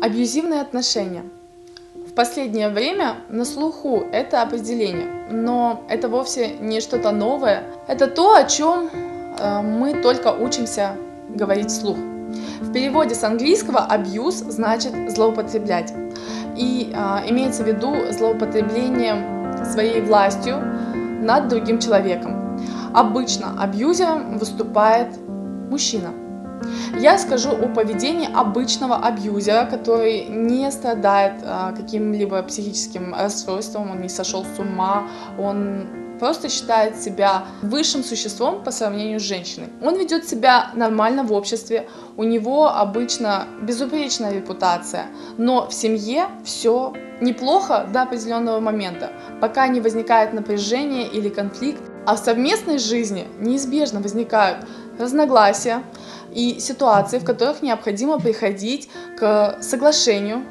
Абьюзивные отношения. В последнее время на слуху это определение, но это вовсе не что-то новое. Это то, о чем мы только учимся говорить вслух. В переводе с английского abuse значит злоупотреблять. И имеется в виду злоупотребление своей властью над другим человеком. Обычно абьюзером выступает мужчина. Я скажу о поведении обычного абьюзера, который не страдает каким-либо психическим расстройством, он не сошел с ума, он просто считает себя высшим существом по сравнению с женщиной. Он ведет себя нормально в обществе, у него обычно безупречная репутация, но в семье все неплохо до определенного момента, пока не возникает напряжение или конфликт, а в совместной жизни неизбежно возникают разногласия и ситуации, в которых необходимо приходить к соглашению.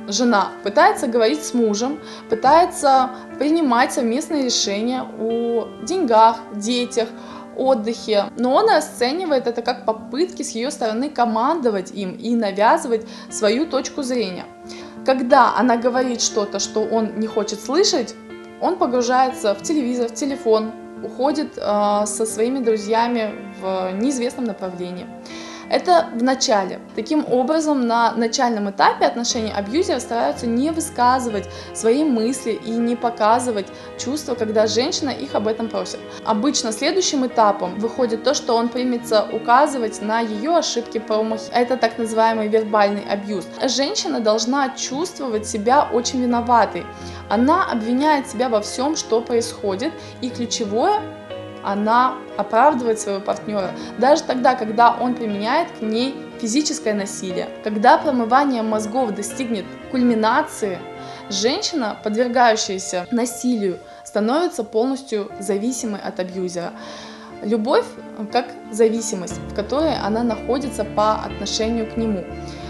Жена пытается говорить с мужем, пытается принимать совместные решения о деньгах, детях, отдыхе, но он расценивает это как попытки с ее стороны командовать им и навязывать свою точку зрения. Когда она говорит что-то, что он не хочет слышать, он погружается в телевизор, в телефон, уходит со своими друзьями в неизвестном направлении. Это в начале. Таким образом, на начальном этапе отношений абьюзеры стараются не высказывать свои мысли и не показывать чувства, когда женщина их об этом просит. Обычно следующим этапом выходит то, что он примется указывать на ее ошибки, промахи. Это так называемый вербальный абьюз. Женщина должна чувствовать себя очень виноватой. Она обвиняет себя во всем, что происходит, и ключевое – она оправдывает своего партнера, даже тогда, когда он применяет к ней физическое насилие. Когда промывание мозгов достигнет кульминации, женщина, подвергающаяся насилию, становится полностью зависимой от абьюзера. Любовь как зависимость, в которой она находится по отношению к нему,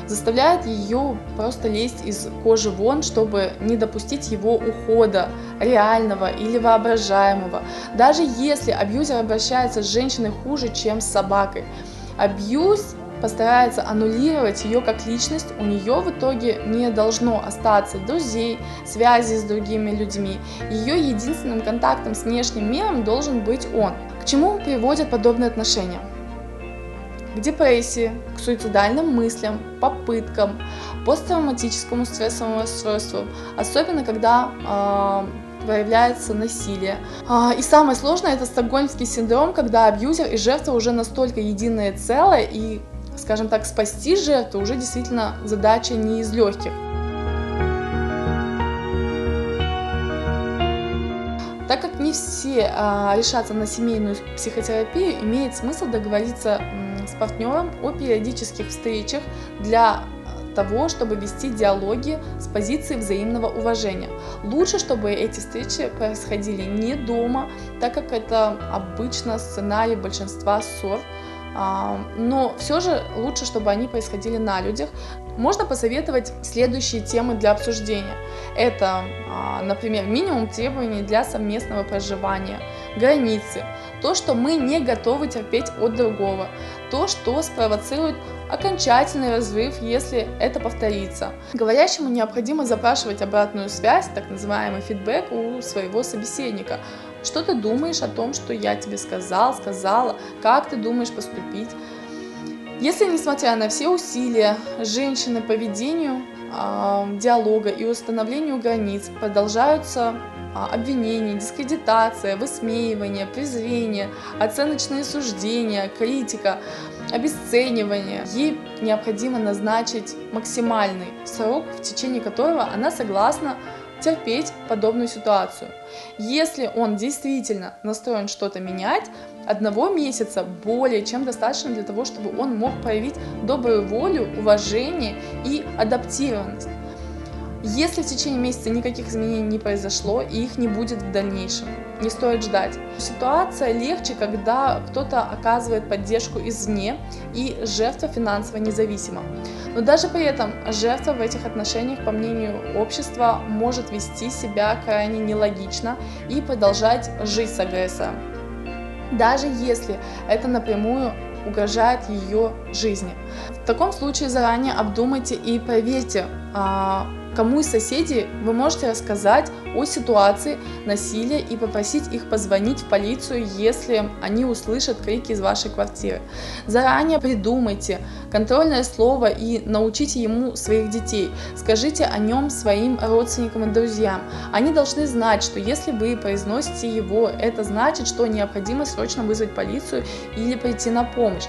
заставляет ее просто лезть из кожи вон, чтобы не допустить его ухода, реального или воображаемого. Даже если абьюзер обращается с женщиной хуже, чем с собакой, абьюз постарается аннулировать ее как личность, у нее в итоге не должно остаться друзей, связи с другими людьми. Ее единственным контактом с внешним миром должен быть он. К чему приводят подобные отношения? К депрессии, к суицидальным мыслям, попыткам, посттравматическому стрессовому расстройству, особенно когда проявляется насилие. И самое сложное – это стокгольмский синдром, когда абьюзер и жертва уже настолько единое целое, и, скажем так, спасти жертву уже действительно задача не из легких. Так как не все решатся на семейную психотерапию, имеет смысл договориться с партнером о периодических встречах для того, чтобы вести диалоги с позиции взаимного уважения. Лучше, чтобы эти встречи происходили не дома, так как это обычно сценарий большинства ссор, но все же лучше, чтобы они происходили на людях. Можно посоветовать следующие темы для обсуждения. Это, например, минимум требований для совместного проживания, границы, то, что мы не готовы терпеть от другого, то, что спровоцирует окончательный разрыв, если это повторится. Говорящему необходимо запрашивать обратную связь, так называемый фидбэк, у своего собеседника. Что ты думаешь о том, что я тебе сказала, как ты думаешь поступить? Если, несмотря на все усилия женщины по ведению диалога и установлению границ, продолжаются обвинения, дискредитация, высмеивание, презрение, оценочные суждения, критика, обесценивание, ей необходимо назначить максимальный срок, в течение которого она согласна терпеть подобную ситуацию. Если он действительно настроен что-то менять, 1 месяца более чем достаточно для того, чтобы он мог проявить добрую волю, уважение и адаптированность. Если в течение месяца никаких изменений не произошло и их не будет в дальнейшем, не стоит ждать. Ситуация легче, когда кто-то оказывает поддержку извне и жертва финансово независима. Но даже при этом жертва в этих отношениях, по мнению общества, может вести себя крайне нелогично и продолжать жить с агрессором. Даже если это напрямую угрожает ее жизни. В таком случае заранее обдумайте и проверьте, кому из соседей вы можете рассказать о ситуации насилия и попросить их позвонить в полицию, если они услышат крики из вашей квартиры. Заранее придумайте контрольное слово и научите ему своих детей. Скажите о нем своим родственникам и друзьям. Они должны знать, что если вы произносите его, это значит, что необходимо срочно вызвать полицию или прийти на помощь.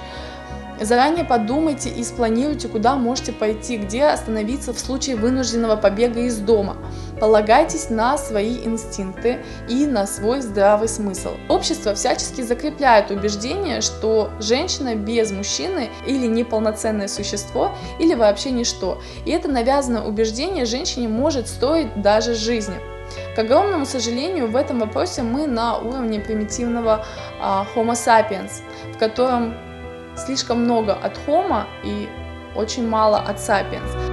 Заранее подумайте и спланируйте, куда можете пойти, где остановиться в случае вынужденного побега из дома. Полагайтесь на свои инстинкты и на свой здравый смысл. Общество всячески закрепляет убеждение, что женщина без мужчины или неполноценное существо, или вообще ничто. И это навязанное убеждение женщине может стоить даже жизни. К огромному сожалению, в этом вопросе мы на уровне примитивного Homo sapiens, в котором слишком много от Homo и очень мало от Sapiens.